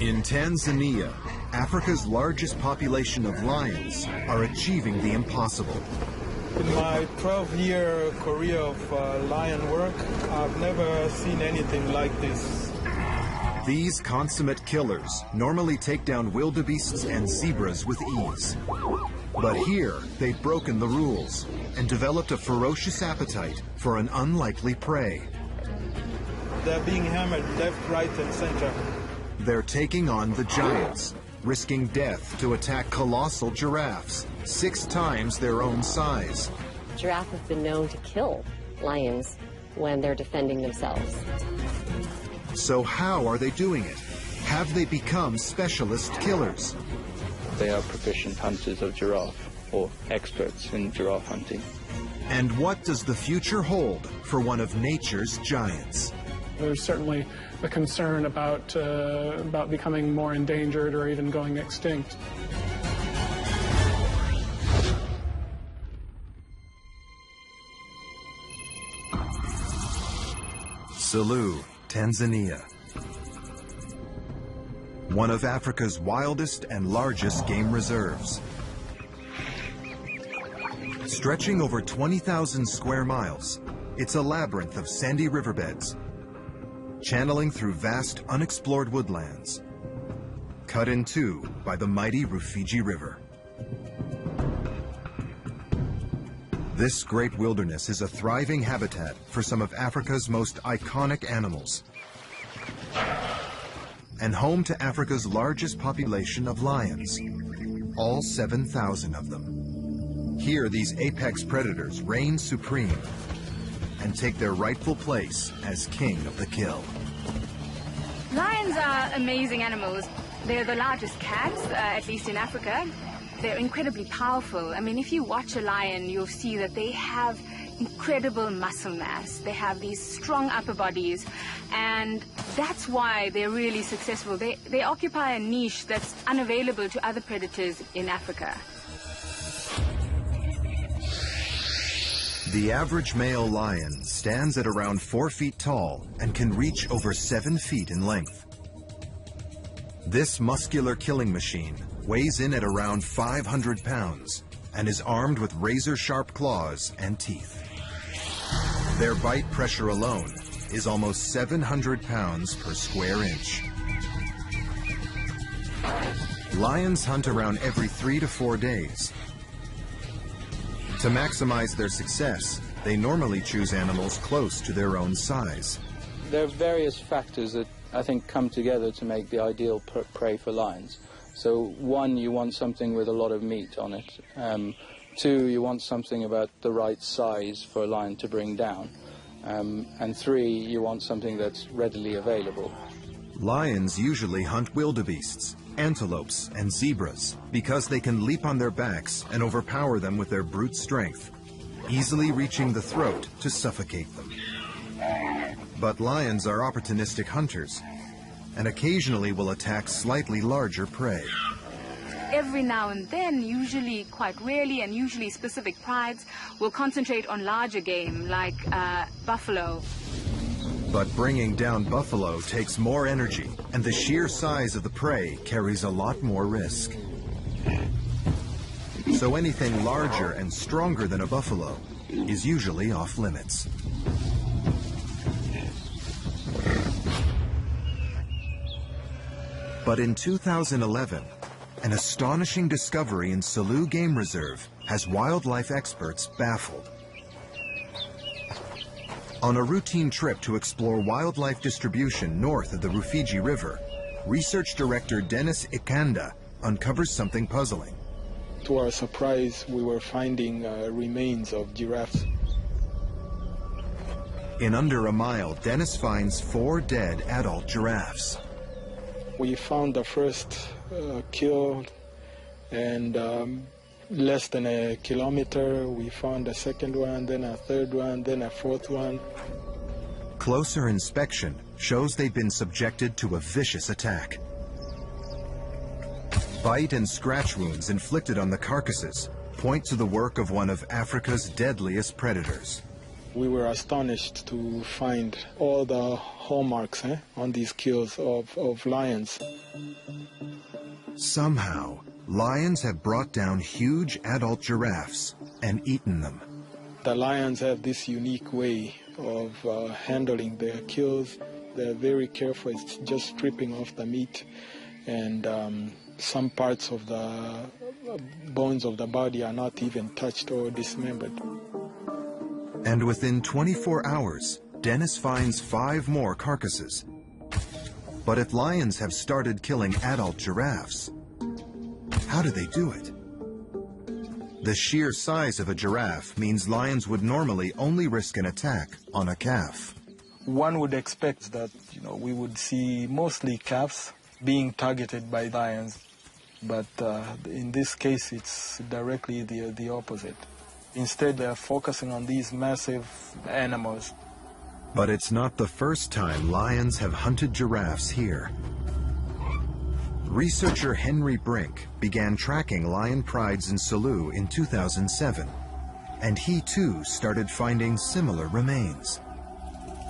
In Tanzania, Africa's largest population of lions are achieving the impossible. In my 12-year career of lion work, I've never seen anything like this. These consummate killers normally take down wildebeests and zebras with ease. But here, they've broken the rules and developed a ferocious appetite for an unlikely prey. They're being hammered left, right, and center. They're taking on the giants, risking death to attack colossal giraffes, 6 times their own size. Giraffes have been known to kill lions when they're defending themselves. So how are they doing it? Have they become specialist killers? They are proficient hunters of giraffe, or experts in giraffe hunting. And what does the future hold for one of nature's giants? There's certainly a concern about becoming more endangered or even going extinct. Selous, Tanzania. One of Africa's wildest and largest game reserves. Stretching over 20,000 square miles, it's a labyrinth of sandy riverbeds, channeling through vast unexplored woodlands, cut in two by the mighty Rufiji River. This great wilderness is a thriving habitat for some of Africa's most iconic animals, and home to Africa's largest population of lions, all 7,000 of them. Here, these apex predators reign supreme and take their rightful place as king of the kill. Lions are amazing animals. They're the largest cats, at least in Africa. They're incredibly powerful. I mean, if you watch a lion, you'll see that they have incredible muscle mass. They have these strong upper bodies, and that's why they're really successful. They occupy a niche that's unavailable to other predators in Africa. The average male lion stands at around 4 feet tall and can reach over 7 feet in length. This muscular killing machine weighs in at around 500 pounds and is armed with razor-sharp claws and teeth. Their bite pressure alone is almost 700 pounds per square inch. Lions hunt around every 3 to 4 days. To maximize their success, they normally choose animals close to their own size. There are various factors that I think come together to make the ideal prey for lions. So 1, you want something with a lot of meat on it. 2, you want something about the right size for a lion to bring down. And 3, you want something that's readily available. Lions usually hunt wildebeests, antelopes, and zebras because they can leap on their backs and overpower them with their brute strength, easily reaching the throat to suffocate them. But lions are opportunistic hunters and occasionally will attack slightly larger prey. Every now and then, usually quite rarely and usually specific prides, will concentrate on larger game like buffalo. But bringing down buffalo takes more energy, and the sheer size of the prey carries a lot more risk. So anything larger and stronger than a buffalo is usually off limits. But in 2011, an astonishing discovery in Selous Game Reserve has wildlife experts baffled. On a routine trip to explore wildlife distribution north of the Rufiji River, research director Dennis Ikanda uncovers something puzzling. To our surprise, we were finding remains of giraffes. In under a mile, Dennis finds 4 dead adult giraffes. We found the first killed, and less than a kilometer, we found a second one, then a third one, then a fourth one. Closer inspection shows they've been subjected to a vicious attack. Bite and scratch wounds inflicted on the carcasses point to the work of one of Africa's deadliest predators. We were astonished to find all the hallmarks on these kills of lions. Somehow, lions have brought down huge adult giraffes and eaten them. The lions have this unique way of handling their kills. They're very careful. It's just stripping off the meat, and some parts of the bones of the body are not even touched or dismembered. And within 24 hours, Dennis finds 5 more carcasses. But if lions have started killing adult giraffes, how do they do it? The sheer size of a giraffe means lions would normally only risk an attack on a calf. One would expect that, we would see mostly calves being targeted by lions, but in this case it's directly the opposite. Instead, they're focusing on these massive animals. But it's not the first time lions have hunted giraffes here. Researcher Henry Brink began tracking lion prides in Selous in 2007, and he too started finding similar remains.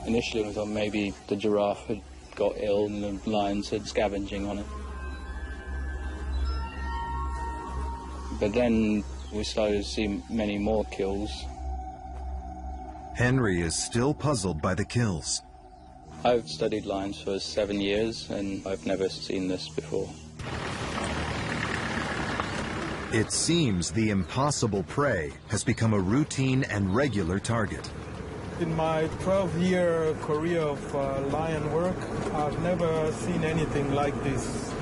Initially I thought maybe the giraffe had got ill and the lions had scavenging on it. But then we started to see many more kills. Henry is still puzzled by the kills. I've studied lions for 7 years and I've never seen this before. It seems the impossible prey has become a routine and regular target. In my 12-year career of lion work, I've never seen anything like this.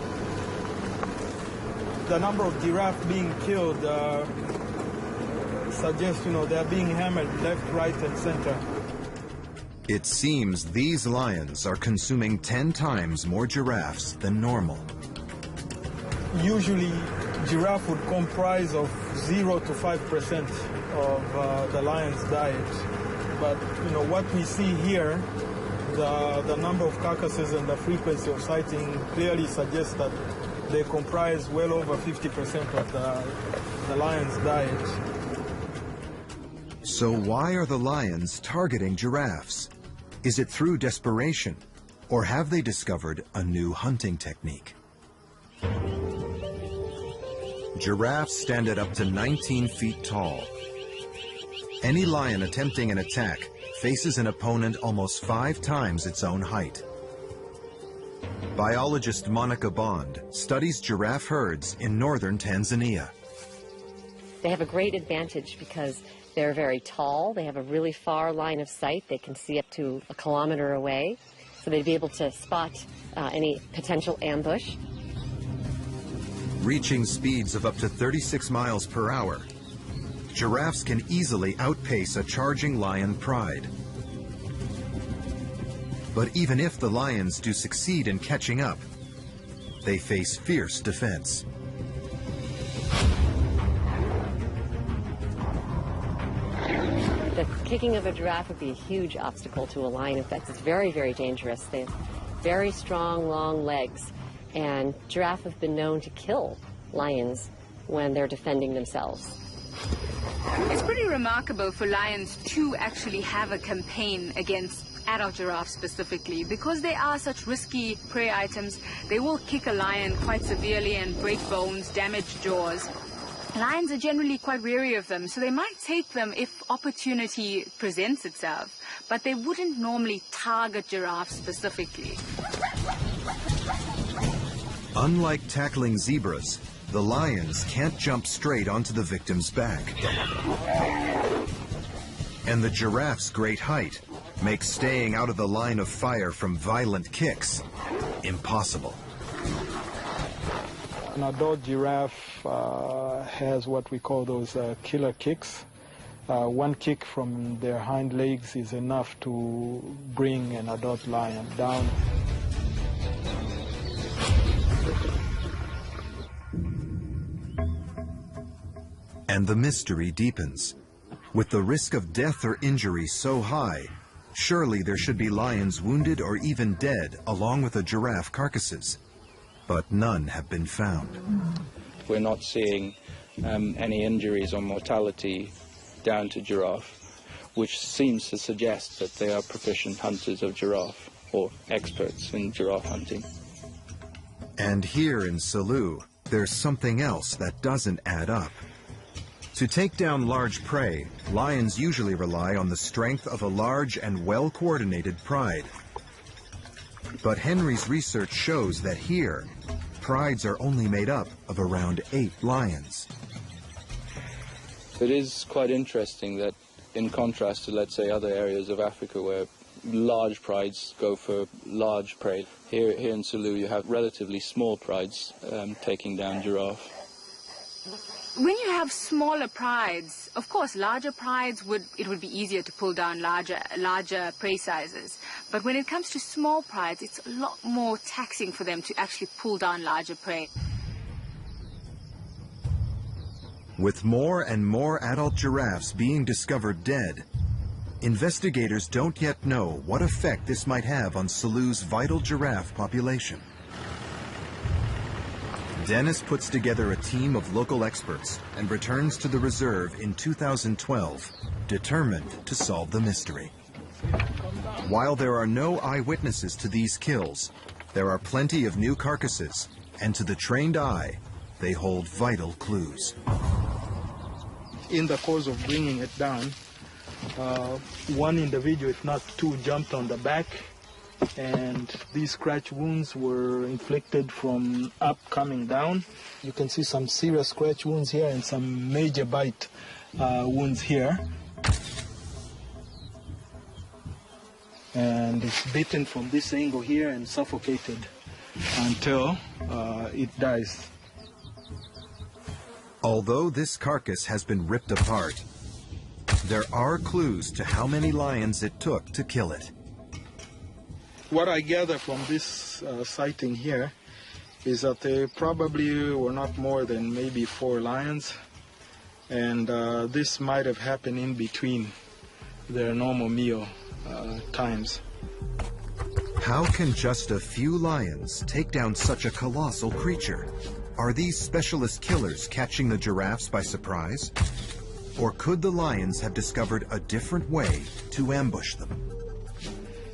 The number of giraffes being killed suggests, they're being hammered left, right, and center. It seems these lions are consuming 10 times more giraffes than normal. Usually, giraffe would comprise of 0 to 5% of the lion's diet. But, what we see here, the number of carcasses and the frequency of sighting clearly suggests that they comprise well over 50% of the lion's diet. So why are the lions targeting giraffes? Is it through desperation, or have they discovered a new hunting technique? Giraffes stand at up to 19 feet tall. Any lion attempting an attack faces an opponent almost 5 times its own height. Biologist Monica Bond studies giraffe herds in northern Tanzania. They have a great advantage because they're very tall. They have a really far line of sight. They can see up to a kilometer away. So they'd be able to spot any potential ambush. Reaching speeds of up to 36 miles per hour, giraffes can easily outpace a charging lion pride. But even if the lions do succeed in catching up, they face fierce defense. The kicking of a giraffe would be a huge obstacle to a lion. In fact, it's very, very dangerous. They have very strong, long legs, and giraffes have been known to kill lions when they're defending themselves. It's pretty remarkable for lions to actually have a campaign against adult giraffes specifically. Because they are such risky prey items, they will kick a lion quite severely and break bones, damage jaws. Lions are generally quite wary of them, so they might take them if opportunity presents itself, but they wouldn't normally target giraffes specifically. Unlike tackling zebras, the lions can't jump straight onto the victim's back. And the giraffe's great height makes staying out of the line of fire from violent kicks impossible. An adult giraffe has what we call those killer kicks. One kick from their hind legs is enough to bring an adult lion down. And the mystery deepens. With the risk of death or injury so high, surely there should be lions wounded or even dead along with the giraffe carcasses. But none have been found. We're not seeing any injuries or mortality down to giraffe. which seems to suggest that they are proficient hunters of giraffe, or experts in giraffe hunting. And here in Selous, there's something else that doesn't add up. To take down large prey, lions usually rely on the strength of a large and well-coordinated pride. But Henry's research shows that here, prides are only made up of around 8 lions. It is quite interesting that, in contrast to, let's say, other areas of Africa where large prides go for large prey, here in Selous you have relatively small prides taking down giraffe. When you have smaller prides, of course, larger prides it would be easier to pull down larger prey sizes. But when it comes to small prides, it's a lot more taxing for them to actually pull down larger prey. With more and more adult giraffes being discovered dead, investigators don't yet know what effect this might have on Selous's vital giraffe population. Dennis puts together a team of local experts and returns to the reserve in 2012, determined to solve the mystery. While there are no eyewitnesses to these kills, there are plenty of new carcasses, and to the trained eye, they hold vital clues. In the course of bringing it down, one individual, if not two, jumped on the back, and these scratch wounds were inflicted from up coming down. You can see some serious scratch wounds here and some major bite wounds here. And it's bitten from this angle here and suffocated until it dies. Although this carcass has been ripped apart, there are clues to how many lions it took to kill it. What I gather from this sighting here is that there probably were not more than maybe 4 lions, and this might have happened in between their normal meal times. How can just a few lions take down such a colossal creature? Are these specialist killers catching the giraffes by surprise? Or could the lions have discovered a different way to ambush them?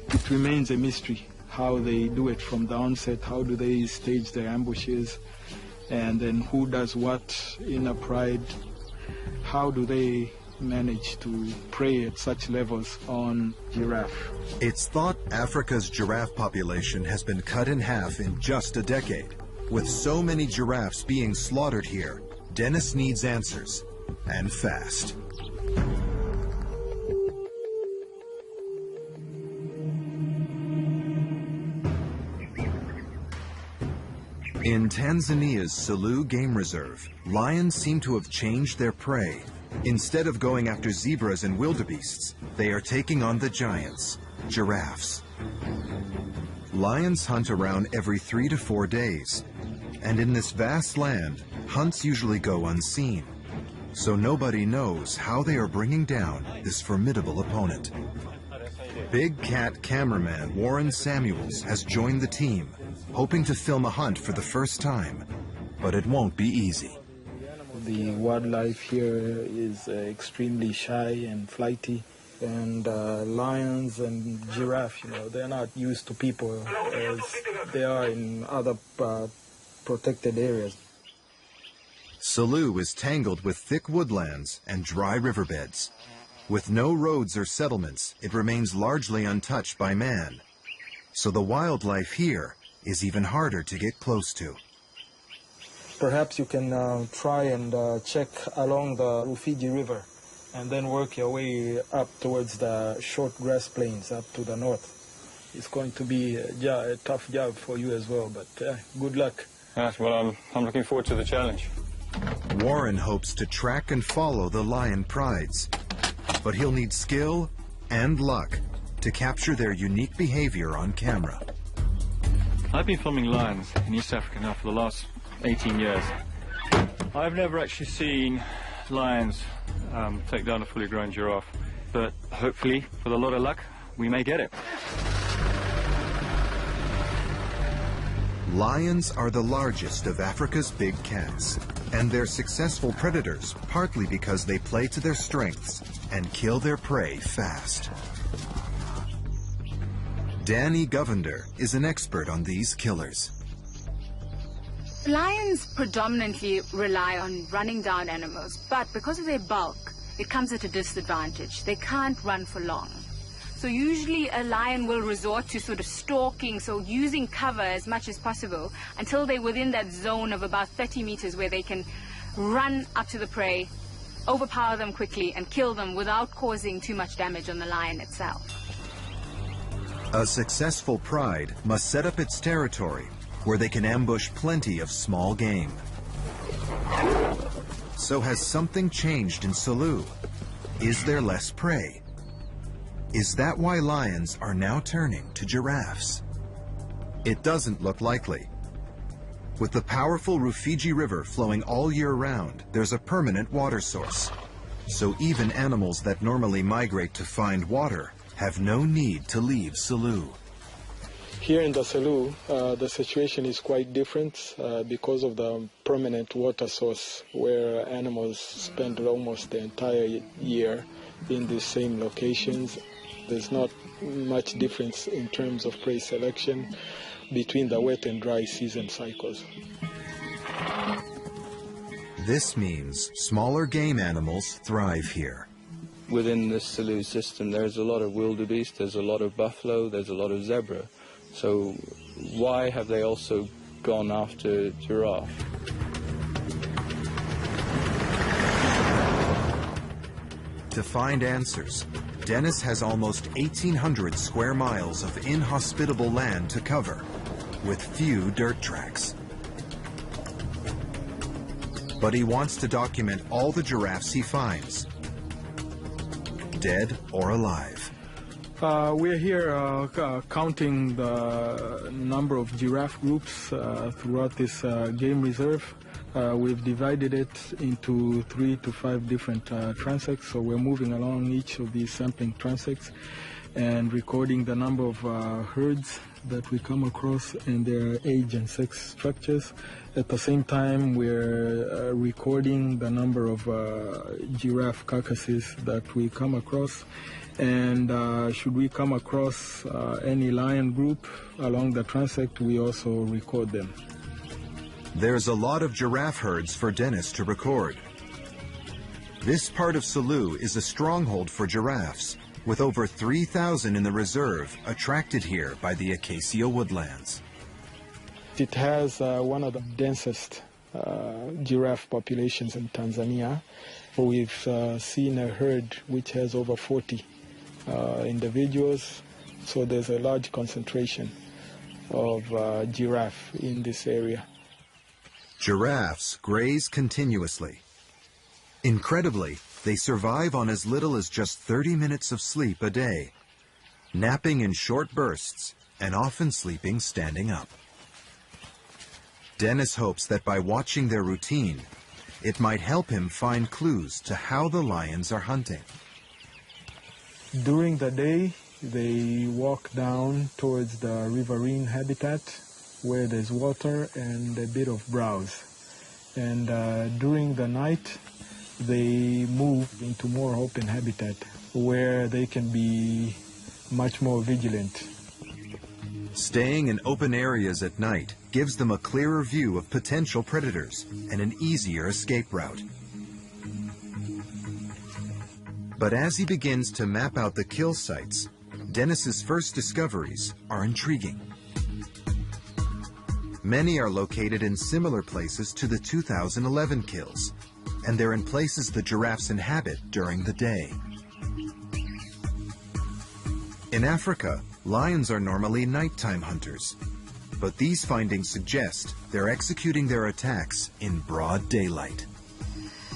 It remains a mystery how they do it from the onset. How do they stage their ambushes? And then who does what in a pride? How do they manage to prey at such levels on giraffe? It's thought Africa's giraffe population has been cut in half in just a decade. With so many giraffes being slaughtered here, Dennis needs answers, and fast. In Tanzania's Selous Game Reserve, lions seem to have changed their prey. Instead of going after zebras and wildebeests, they are taking on the giants, giraffes. Lions hunt around every 3 to 4 days, and in this vast land, hunts usually go unseen. So nobody knows how they are bringing down this formidable opponent. Big Cat cameraman Warren Samuels has joined the team, hoping to film a hunt for the first time, but it won't be easy. The wildlife here is extremely shy and flighty, and lions and giraffe, they're not used to people as they are in other protected areas. Selous is tangled with thick woodlands and dry riverbeds. With no roads or settlements, it remains largely untouched by man. So the wildlife here is even harder to get close to. Perhaps you can try and check along the Rufiji River and then work your way up towards the short grass plains up to the north. It's going to be a tough job for you as well, but good luck. Yes, well, I'm looking forward to the challenge. Warren hopes to track and follow the lion prides, but he'll need skill and luck to capture their unique behavior on camera. I've been filming lions in East Africa now for the last 18 years. I've never actually seen lions take down a fully grown giraffe, but hopefully, with a lot of luck, we may get it. Lions are the largest of Africa's big cats. And they're successful predators partly because they play to their strengths and kill their prey fast. Danny Govender is an expert on these killers. Lions predominantly rely on running down animals, but because of their bulk, it comes at a disadvantage. They can't run for long. So usually a lion will resort to sort of stalking, so using cover as much as possible until they're within that zone of about 30 meters where they can run up to the prey, overpower them quickly, and kill them without causing too much damage on the lion itself. A successful pride must set up its territory where they can ambush plenty of small game. So has something changed in Selous? Is there less prey? Is that why lions are now turning to giraffes? It doesn't look likely. With the powerful Rufiji River flowing all year round, there's a permanent water source. So even animals that normally migrate to find water have no need to leave Selous. Here in the Selous, the situation is quite different because of the permanent water source where animals spend almost the entire year in the same locations. There's not much difference in terms of prey selection between the wet and dry season cycles. This means smaller game animals thrive here. Within this Selous system, there's a lot of wildebeest, there's a lot of buffalo, there's a lot of zebra. So why have they also gone after giraffe? To find answers, Dennis has almost 1,800 square miles of inhospitable land to cover, with few dirt tracks. But he wants to document all the giraffes he finds, dead or alive. We're here counting the number of giraffe groups throughout this game reserve. We've divided it into 3 to 5 different transects, so we're moving along each of these sampling transects and recording the number of herds that we come across and their age and sex structures. At the same time, we're recording the number of giraffe carcasses that we come across. And should we come across any lion group along the transect, we also record them. There's a lot of giraffe herds for Dennis to record. This part of Selous is a stronghold for giraffes, with over 3,000 in the reserve attracted here by the acacia woodlands. It has one of the densest giraffe populations in Tanzania. We've seen a herd which has over 40 individuals, so there's a large concentration of giraffe in this area. Giraffes graze continuously. Incredibly, they survive on as little as just 30 minutes of sleep a day, napping in short bursts and often sleeping standing up. Dennis hopes that by watching their routine, it might help him find clues to how the lions are hunting. During the day, they walk down towards the riverine habitat where there's water and a bit of browse. And during the night, they move into more open habitat where they can be much more vigilant. Staying in open areas at night gives them a clearer view of potential predators and an easier escape route. But as he begins to map out the kill sites, Dennis's first discoveries are intriguing. Many are located in similar places to the 2011 kills, and they're in places the giraffes inhabit during the day. In Africa, lions are normally nighttime hunters, but these findings suggest they're executing their attacks in broad daylight.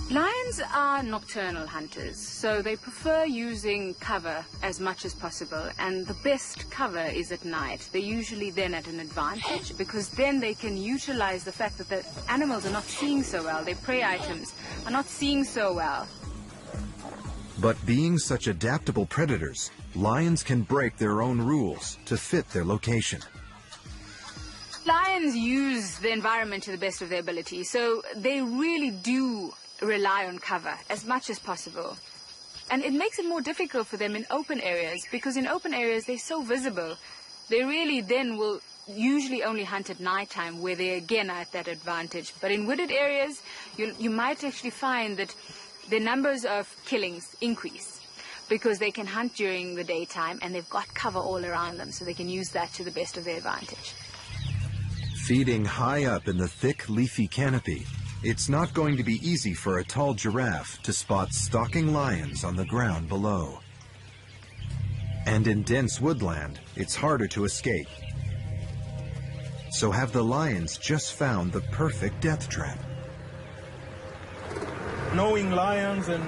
Lions are nocturnal hunters, so they prefer using cover as much as possible, and the best cover is at night. They're usually then at an advantage because then they can utilize the fact that the animals are not seeing so well, their prey items are not seeing so well. But being such adaptable predators, lions can break their own rules to fit their location. Lions lions use the environment to the best of their ability, so they really do rely on cover as much as possible. And it makes it more difficult for them in open areas, because in open areas they're so visible. They really then will usually only hunt at nighttime, where they again are at that advantage. But in wooded areas, you might actually find that the numbers of killings increase, because they can hunt during the daytime and they've got cover all around them, so they can use that to the best of their advantage. Feeding high up in the thick, leafy canopy, it's not going to be easy for a tall giraffe to spot stalking lions on the ground below. And in dense woodland, it's harder to escape. So have the lions just found the perfect death trap? Knowing lions and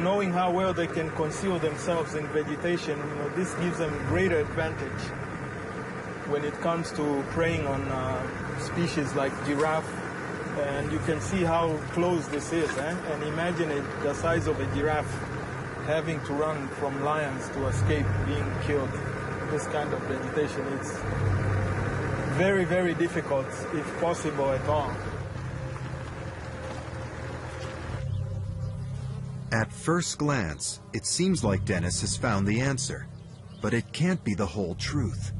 knowing how well they can conceal themselves in vegetation, this gives them greater advantage when it comes to preying on species like giraffe. And you can see how close this is, and imagine it the size of a giraffe having to run from lions to escape being killed. This kind of vegetation, it's very, very difficult, if possible at all. At first glance, it seems like Dennis has found the answer, but it can't be the whole truth.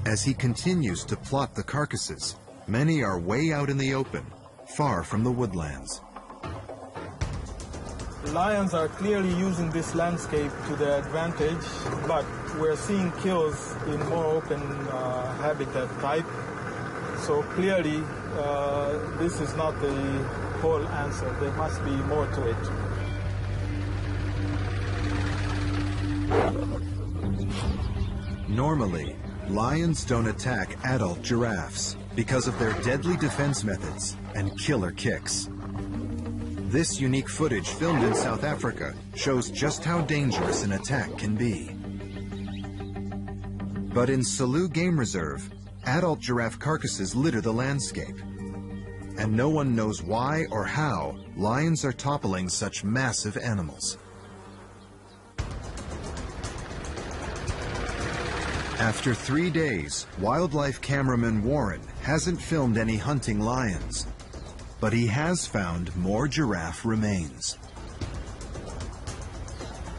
As he continues to plot the carcasses, many are way out in the open, far from the woodlands. Lions are clearly using this landscape to their advantage, but we're seeing kills in more open habitat type. So clearly, this is not the whole answer. There must be more to it. Normally, lions don't attack adult giraffes because of their deadly defense methods and killer kicks. This unique footage filmed in South Africa shows just how dangerous an attack can be. But in Selous Game Reserve, adult giraffe carcasses litter the landscape. And no one knows why or how lions are toppling such massive animals. After 3 days, wildlife cameraman Warren hasn't filmed any hunting lions, but he has found more giraffe remains.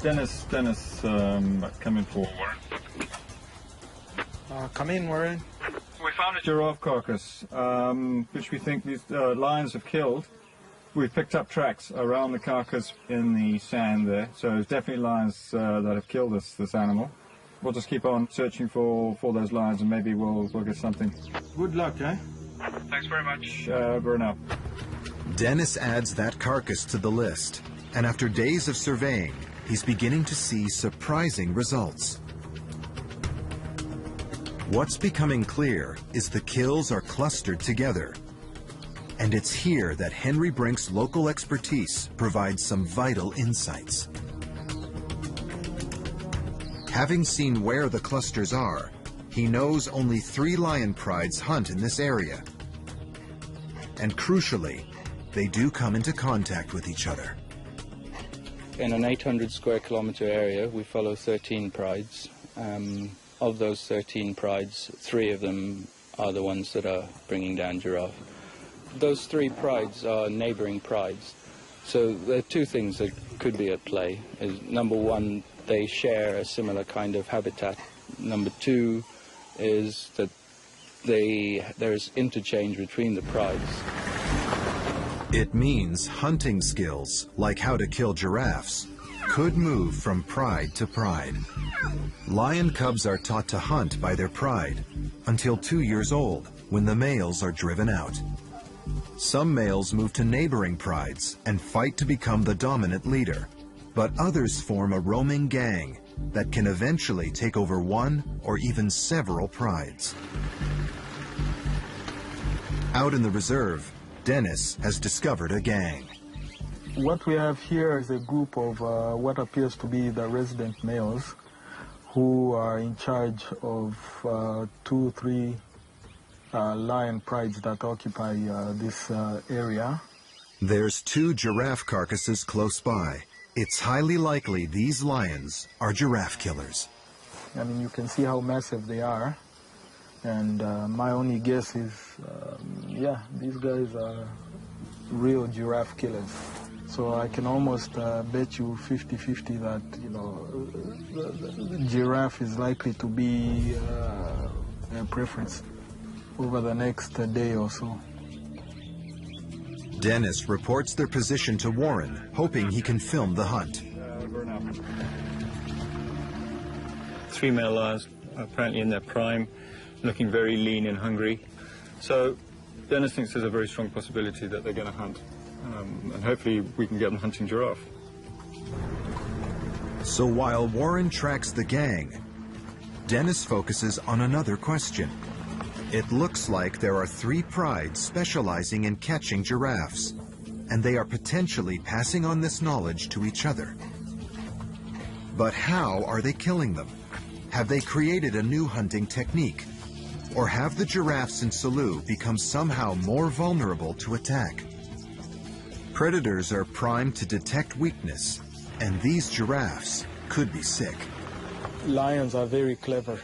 Dennis, come in for Warren. Come in, Warren. We found a giraffe carcass, which we think these lions have killed. We've picked up tracks around the carcass in the sand there, so it's definitely lions that have killed this animal. We'll just keep on searching for those lions, and maybe we'll get something. Good luck, eh? Thanks very much. Over and out. Dennis adds that carcass to the list, and after days of surveying, he's beginning to see surprising results. What's becoming clear is the kills are clustered together, and it's here that Henry Brink's local expertise provides some vital insights. Having seen where the clusters are, he knows only 3 lion prides hunt in this area. And crucially, they do come into contact with each other. In an 800 square kilometer area, we follow 13 prides. Of those 13 prides, 3 of them are the ones that are bringing down giraffe. Those 3 prides are neighboring prides. So there are 2 things that could be at play. Number 1, they share a similar kind of habitat. Number 2 is that there's interchange between the prides. It means hunting skills, like how to kill giraffes, could move from pride to pride. Lion cubs are taught to hunt by their pride until 2 years old, when the males are driven out. Some males move to neighboring prides and fight to become the dominant leader, but others form a roaming gang that can eventually take over 1 or even several prides. Out in the reserve, Dennis has discovered a gang. What we have here is a group of what appears to be the resident males who are in charge of 2 or 3 lion prides that occupy this area. There's 2 giraffe carcasses close by. It's highly likely these lions are giraffe killers. I mean, you can see how massive they are. And my only guess is, yeah, these guys are real giraffe killers. So I can almost bet you 50-50 that, you know, the giraffe is likely to be their preference over the next day or so. Dennis reports their position to Warren, hoping he can film the hunt. 3 male lions, apparently in their prime, looking very lean and hungry. So Dennis thinks there's a very strong possibility that they're going to hunt. And hopefully we can get them hunting giraffe. So while Warren tracks the gang, Dennis focuses on another question. It looks like there are 3 prides specializing in catching giraffes, and they are potentially passing on this knowledge to each other. But how are they killing them? Have they created a new hunting technique? Or have the giraffes in Selous become somehow more vulnerable to attack? Predators are primed to detect weakness, and these giraffes could be sick. Lions are very clever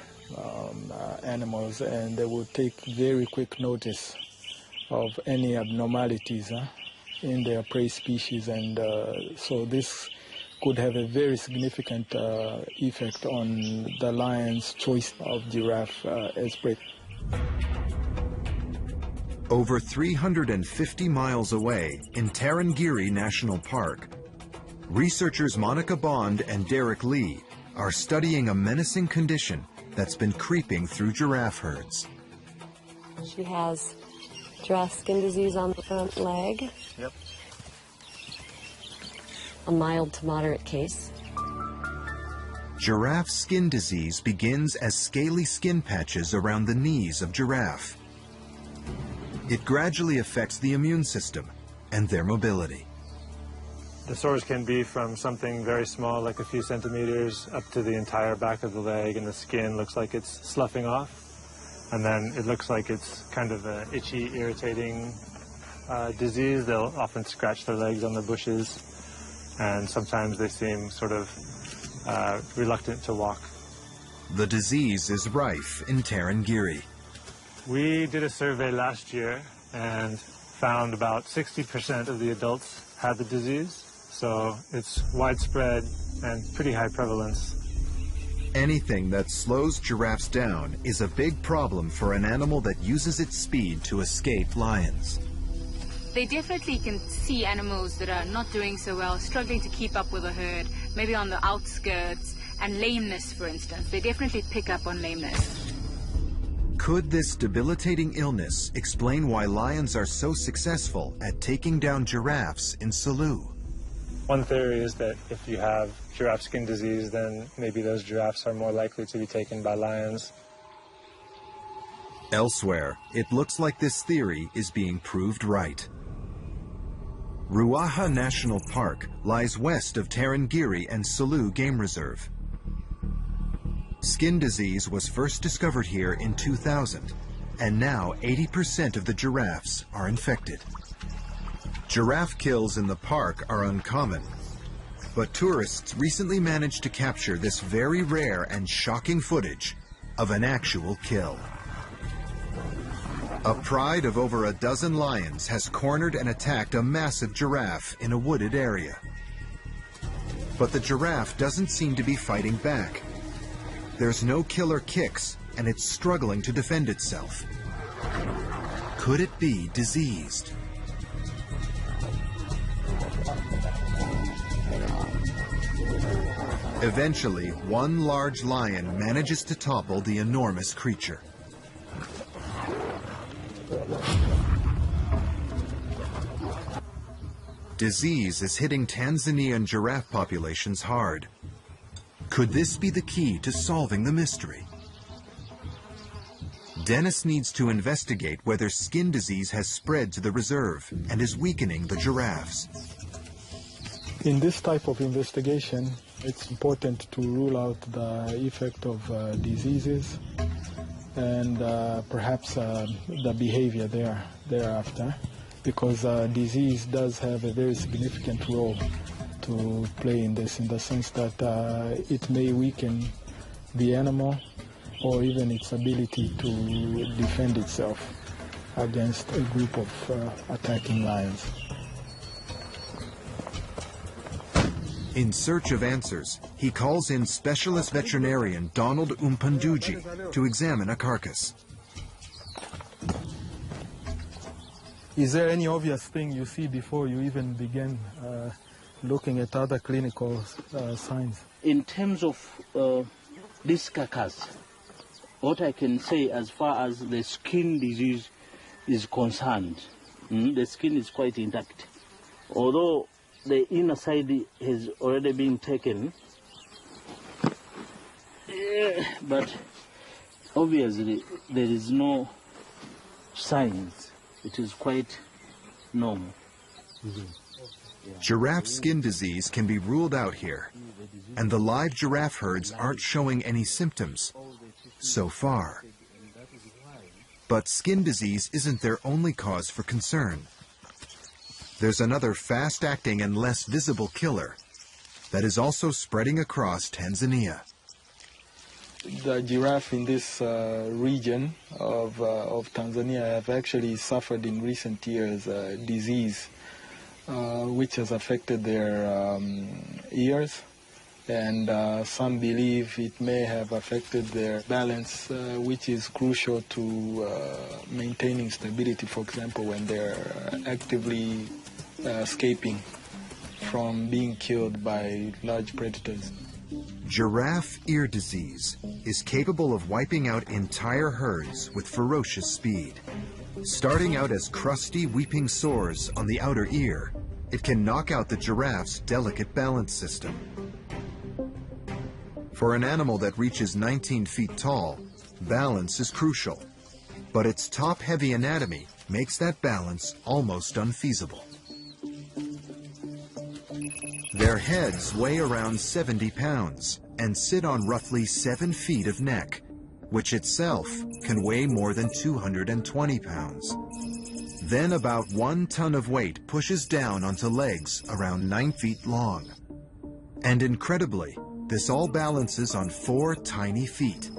animals, and they will take very quick notice of any abnormalities in their prey species, and so this could have a very significant effect on the lion's choice of giraffe as prey. Over 350 miles away in Tarangire National Park, researchers Monica Bond and Derek Lee are studying a menacing condition that's been creeping through giraffe herds. She has giraffe skin disease on the front leg. Yep. A mild to moderate case. Giraffe skin disease begins as scaly skin patches around the knees of giraffe. It gradually affects the immune system and their mobility. The sores can be from something very small, like a few centimeters, up to the entire back of the leg, and the skin looks like it's sloughing off. And then it looks like it's kind of an itchy, irritating disease. They'll often scratch their legs on the bushes, and sometimes they seem sort of reluctant to walk. The disease is rife in Tarangire. We did a survey last year and found about 60% of the adults had the disease. So it's widespread and pretty high prevalence. Anything that slows giraffes down is a big problem for an animal that uses its speed to escape lions. They definitely can see animals that are not doing so well, struggling to keep up with the herd, maybe on the outskirts, and lameness, for instance. They definitely pick up on lameness. Could this debilitating illness explain why lions are so successful at taking down giraffes in Selous? One theory is that if you have giraffe skin disease, then maybe those giraffes are more likely to be taken by lions. Elsewhere, it looks like this theory is being proved right. Ruaha National Park lies west of Tarangire and Selous Game Reserve. Skin disease was first discovered here in 2000, and now 80% of the giraffes are infected. Giraffe kills in the park are uncommon, but tourists recently managed to capture this very rare and shocking footage of an actual kill. A pride of over a dozen lions has cornered and attacked a massive giraffe in a wooded area. But the giraffe doesn't seem to be fighting back. There's no killer kicks, and it's struggling to defend itself. Could it be diseased? Eventually, one large lion manages to topple the enormous creature. Disease is hitting Tanzanian giraffe populations hard. Could this be the key to solving the mystery? Dennis needs to investigate whether skin disease has spread to the reserve and is weakening the giraffes. In this type of investigation, it's important to rule out the effect of diseases and perhaps the behavior thereafter, because disease does have a very significant role to play in this, in the sense that it may weaken the animal or even its ability to defend itself against a group of attacking lions. In search of answers, he calls in specialist veterinarian Donald Umpanduji to examine a carcass. Is there any obvious thing you see before you even begin looking at other clinical signs? In terms of this carcass, what I can say as far as the skin disease is concerned, the skin is quite intact. Although the inner side has already been taken, but obviously there is no signs. It is quite normal. Giraffe skin disease can be ruled out here, and the live giraffe herds aren't showing any symptoms so far. But skin disease isn't their only cause for concern. There's another fast-acting and less visible killer that is also spreading across Tanzania. The giraffe in this region of Tanzania have actually suffered in recent years disease which has affected their ears, and some believe it may have affected their balance, which is crucial to maintaining stability, for example, when they're actively escaping from being killed by large predators. Giraffe ear disease is capable of wiping out entire herds with ferocious speed. Starting out as crusty, weeping sores on the outer ear, it can knock out the giraffe's delicate balance system. For an animal that reaches 19 feet tall, balance is crucial, but its top-heavy anatomy makes that balance almost unfeasible. Their heads weigh around 70 pounds and sit on roughly 7 feet of neck, which itself can weigh more than 220 pounds. Then about 1 ton of weight pushes down onto legs around 9 feet long. And incredibly, this all balances on 4 tiny feet,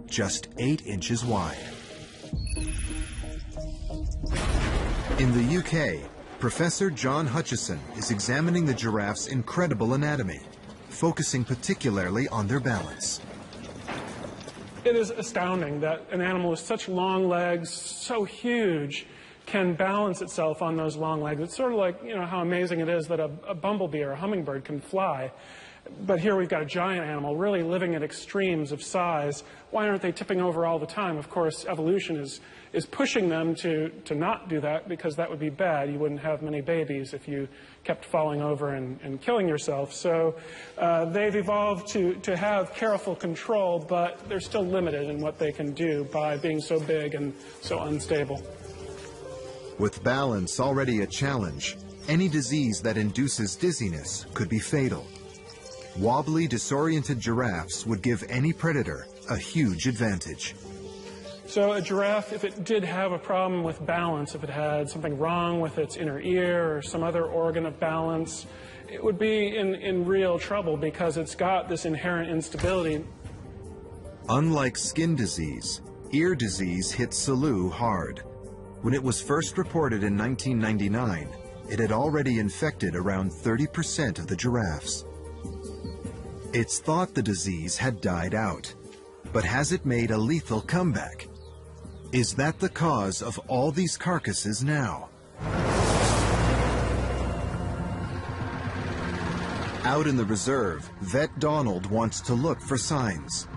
just 8 inches wide. In the UK, Professor John Hutchison is examining the giraffe's incredible anatomy, focusing particularly on their balance. It is astounding that an animal with such long legs, so huge, can balance itself on those long legs. It's sort of like, you know, how amazing it is that a bumblebee or a hummingbird can fly. But here we've got a giant animal really living at extremes of size. Why aren't they tipping over all the time? Of course, evolution is pushing them to not do that, because that would be bad. You wouldn't have many babies if you kept falling over and killing yourself. So they've evolved to have careful control, but they're still limited in what they can do by being so big and so unstable. With balance already a challenge, any disease that induces dizziness could be fatal. Wobbly, disoriented giraffes would give any predator a huge advantage. So a giraffe, if it did have a problem with balance, if it had something wrong with its inner ear or some other organ of balance, it would be in real trouble, because it's got this inherent instability. Unlike skin disease, ear disease hit Salu hard. When it was first reported in 1999, it had already infected around 30% of the giraffes. It's thought the disease had died out, but has it made a lethal comeback? Is that the cause of all these carcasses now? Out in the reserve, Vet Donald wants to look for signs.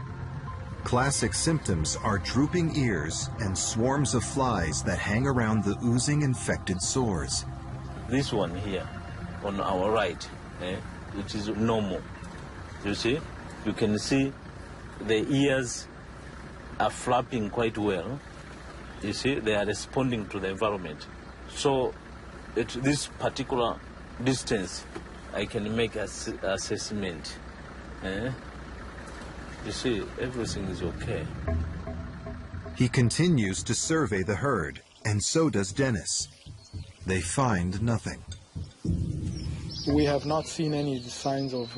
Classic symptoms are drooping ears and swarms of flies that hang around the oozing infected sores. This one here, on our right, which is normal. You see, you can see the ears are flapping quite well. You see, they are responding to the environment. So at this particular distance, I can make an assessment. You see, everything is okay. He continues to survey the herd, and so does Dennis. They find nothing. We have not seen any signs of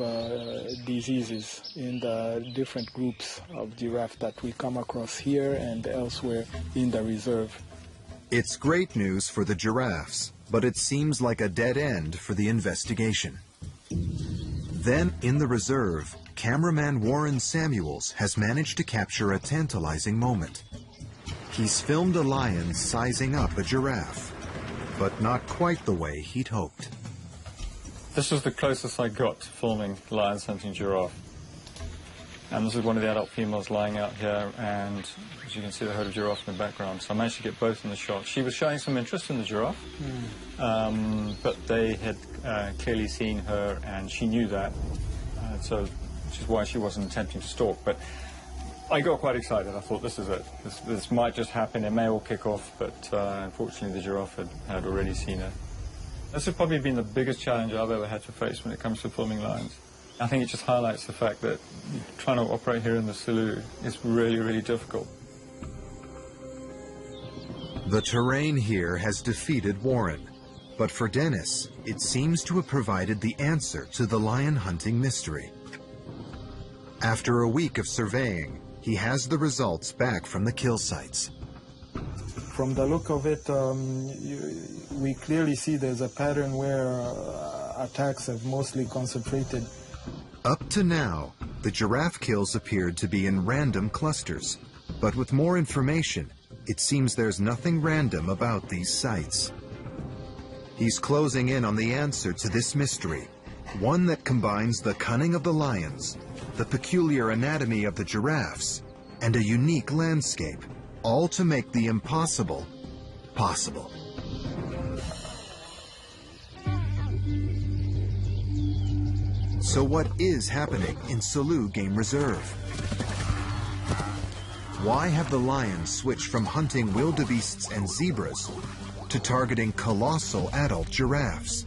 diseases in the different groups of giraffe that we come across here and elsewhere in the reserve. It's great news for the giraffes, but it seems like a dead end for the investigation. Then, in the reserve, cameraman Warren Samuels has managed to capture a tantalizing moment. He's filmed a lion sizing up a giraffe, but not quite the way he'd hoped. This is the closest I got to filming lions hunting giraffe. And this is one of the adult females lying out here, and as you can see the herd of giraffe in the background. So I managed to get both in the shot. She was showing some interest in the giraffe, but they had clearly seen her, and she knew that, which is why she wasn't attempting to stalk. But I got quite excited. I thought, this is it. This might just happen. It may all kick off, but unfortunately the giraffe had already seen her. This has probably been the biggest challenge I've ever had to face when it comes to filming lions. I think it just highlights the fact that trying to operate here in the Selous is really, really difficult. The terrain here has defeated Warren, but for Dennis, it seems to have provided the answer to the lion hunting mystery. After a week of surveying, he has the results back from the kill sites. From the look of it, we clearly see there's a pattern where attacks have mostly concentrated. Up to now, the giraffe kills appeared to be in random clusters, but with more information, it seems there's nothing random about these sites. He's closing in on the answer to this mystery, one that combines the cunning of the lions, the peculiar anatomy of the giraffes, and a unique landscape, all to make the impossible possible. So what is happening in Selous Game Reserve? Why have the lions switched from hunting wildebeests and zebras to targeting colossal adult giraffes?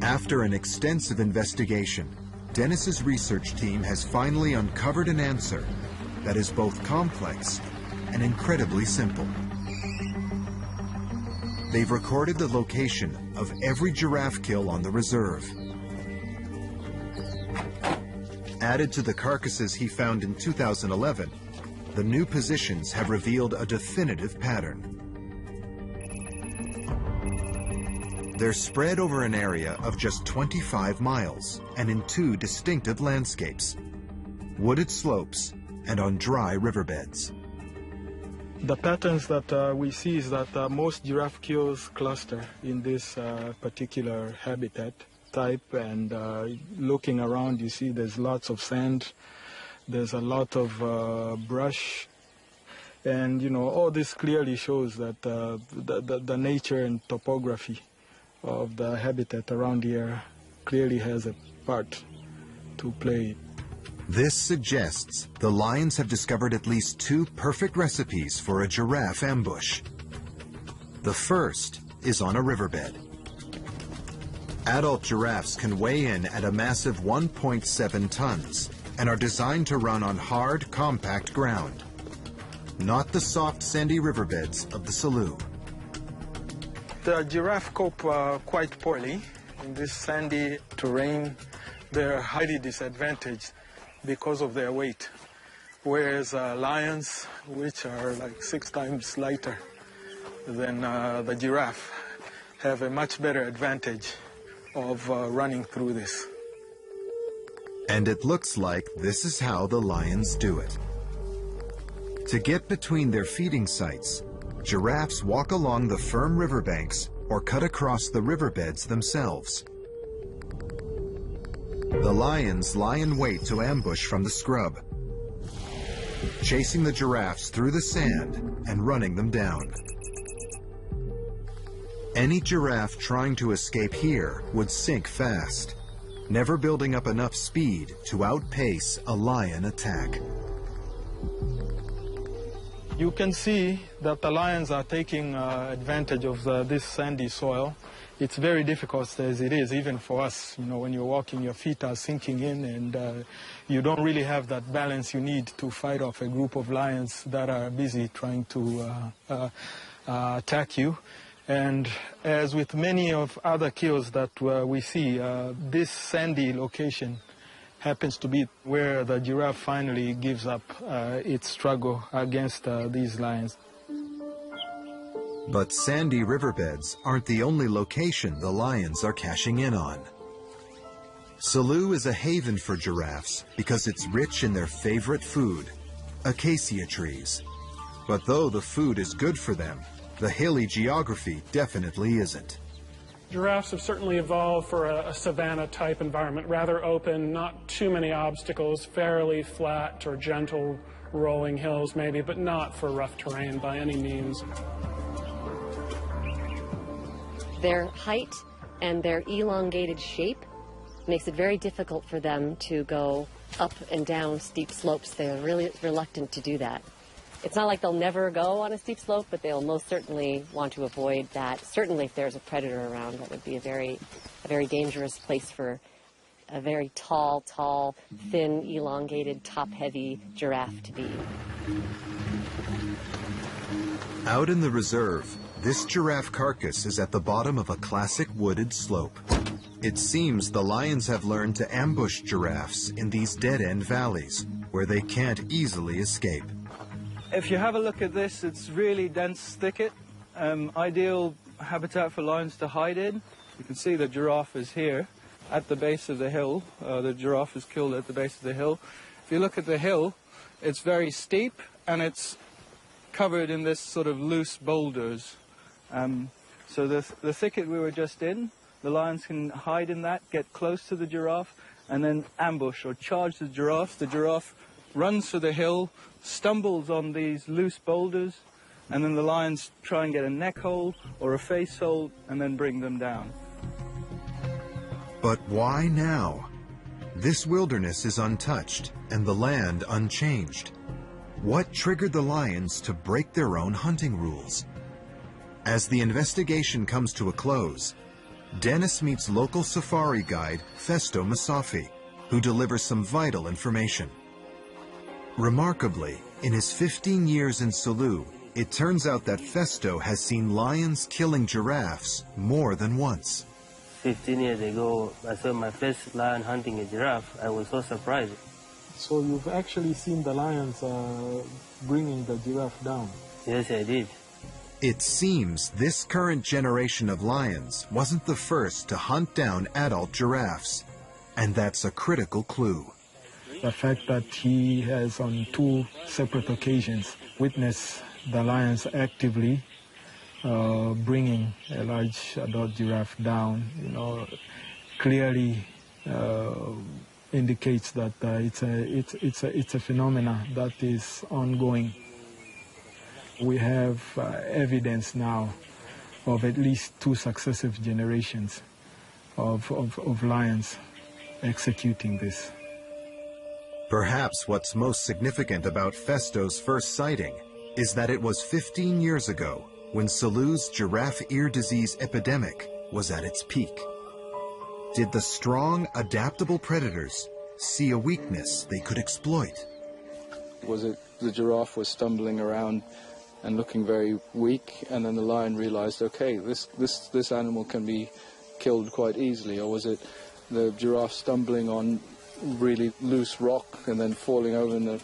After an extensive investigation, Dennis's research team has finally uncovered an answer that is both complex and incredibly simple. They've recorded the location of every giraffe kill on the reserve. Added to the carcasses he found in 2011, the new positions have revealed a definitive pattern. They're spread over an area of just 25 miles and in two distinctive landscapes, wooded slopes and on dry riverbeds. The patterns that we see is that most giraffe kills cluster in this particular habitat type, and looking around you see there's lots of sand, there's a lot of brush, and all this clearly shows that the nature and topography of the habitat around here clearly has a part to play. This suggests the lions have discovered at least two perfect recipes for a giraffe ambush. The first is on a riverbed. Adult giraffes can weigh in at a massive 1.7 tons and are designed to run on hard, compact ground, not the soft, sandy riverbeds of the Selous. The giraffe cope quite poorly in this sandy terrain. They're highly disadvantaged because of their weight, whereas lions, which are like 6 times lighter than the giraffe, have a much better advantage of running through this. And it looks like this is how the lions do it. To get between their feeding sites, giraffes walk along the firm riverbanks or cut across the riverbeds themselves. The lions lie in wait to ambush from the scrub, chasing the giraffes through the sand and running them down. Any giraffe trying to escape here would sink fast, never building up enough speed to outpace a lion attack. You can see that the lions are taking advantage of this sandy soil. It's very difficult as it is, even for us. When you're walking, your feet are sinking in, and you don't really have that balance you need to fight off a group of lions that are busy trying to attack you. And as with many of other kills that we see, this sandy location happens to be where the giraffe finally gives up its struggle against these lions. But sandy riverbeds aren't the only location the lions are cashing in on. Selous is a haven for giraffes because it's rich in their favorite food, acacia trees. But though the food is good for them, the hilly geography definitely isn't. Giraffes have certainly evolved for a savanna-type environment, rather open, not too many obstacles, fairly flat or gentle rolling hills maybe, but not for rough terrain by any means. Their height and their elongated shape makes it very difficult for them to go up and down steep slopes. They're really reluctant to do that. It's not like they'll never go on a steep slope, but they'll most certainly want to avoid that. Certainly if there's a predator around, that would be a very dangerous place for a very tall, thin, elongated, top-heavy giraffe to be. Out in the reserve, this giraffe carcass is at the bottom of a classic wooded slope. It seems the lions have learned to ambush giraffes in these dead-end valleys, where they can't easily escape. If you have a look at this, it's really dense thicket, ideal habitat for lions to hide in. You can see the giraffe is here at the base of the hill. The giraffe is killed at the base of the hill. If you look at the hill, it's very steep and it's covered in this sort of loose boulders. So the thicket we were just in, the lions can hide in that, get close to the giraffe, and then ambush or charge the giraffe. The giraffe runs for the hill, stumbles on these loose boulders, and then the lions try and get a neck hold or a face hold and then bring them down. But why now? This wilderness is untouched and the land unchanged. What triggered the lions to break their own hunting rules? As the investigation comes to a close, Dennis meets local safari guide Festo Masafi, who delivers some vital information. Remarkably, in his 15 years in Selous, it turns out that Festo has seen lions killing giraffes more than once. 15 years ago, I saw my first lion hunting a giraffe. I was so surprised. So you've actually seen the lions bringing the giraffe down? Yes, I did. It seems this current generation of lions wasn't the first to hunt down adult giraffes, and that's a critical clue. The fact that he has on 2 separate occasions witnessed the lions actively bringing a large adult giraffe down, clearly indicates that it's a phenomena that is ongoing. We have evidence now of at least 2 successive generations of lions executing this. Perhaps what's most significant about Festo's first sighting is that it was 15 years ago when Selous' giraffe ear disease epidemic was at its peak. Did the strong, adaptable predators see a weakness they could exploit? Was it the giraffe was stumbling around and looking very weak, and then the lion realized, okay, this animal can be killed quite easily? Or was it the giraffe stumbling on really loose rock and then falling over and the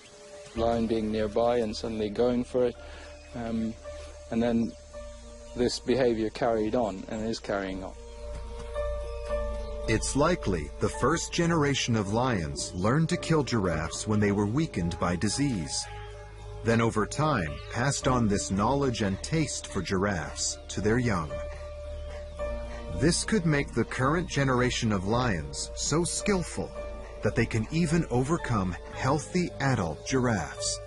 lion being nearby and suddenly going for it? And then this behavior carried on and is carrying on. It's likely the first generation of lions learned to kill giraffes when they were weakened by disease. Then over time, passed on this knowledge and taste for giraffes to their young. This could make the current generation of lions so skillful that they can even overcome healthy adult giraffes.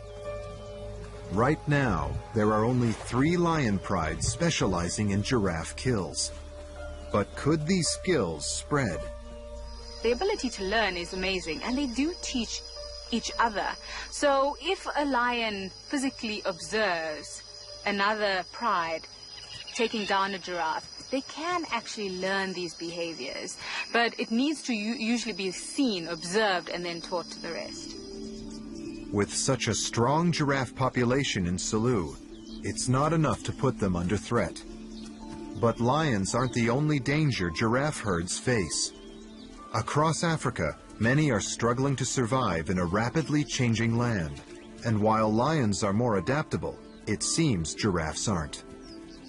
Right now, there are only 3 lion prides specializing in giraffe kills. But could these skills spread? The ability to learn is amazing, and they do teach each other. So if a lion physically observes another pride taking down a giraffe, they can actually learn these behaviors. But it needs to usually be seen, observed, and then taught to the rest. With such a strong giraffe population in Selous, it's not enough to put them under threat. But lions aren't the only danger giraffe herds face. Across Africa, many are struggling to survive in a rapidly changing land. And while lions are more adaptable, it seems giraffes aren't.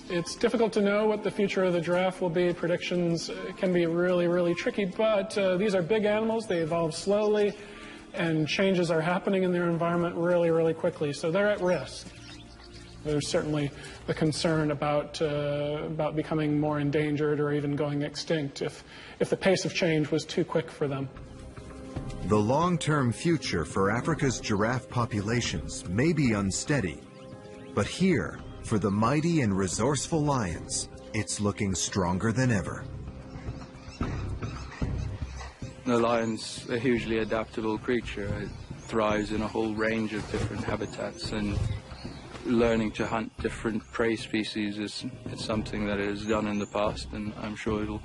It's difficult to know what the future of the giraffe will be. Predictions can be really, really tricky, but these are big animals. They evolve slowly, and changes are happening in their environment really, really quickly, so they're at risk. There's certainly the concern about becoming more endangered or even going extinct if the pace of change was too quick for them. The long-term future for Africa's giraffe populations may be unsteady, but here, for the mighty and resourceful lions, it's looking stronger than ever. The lion's a hugely adaptable creature. It thrives in a whole range of different habitats, and learning to hunt different prey species is something that it has done in the past, and I'm sure it'll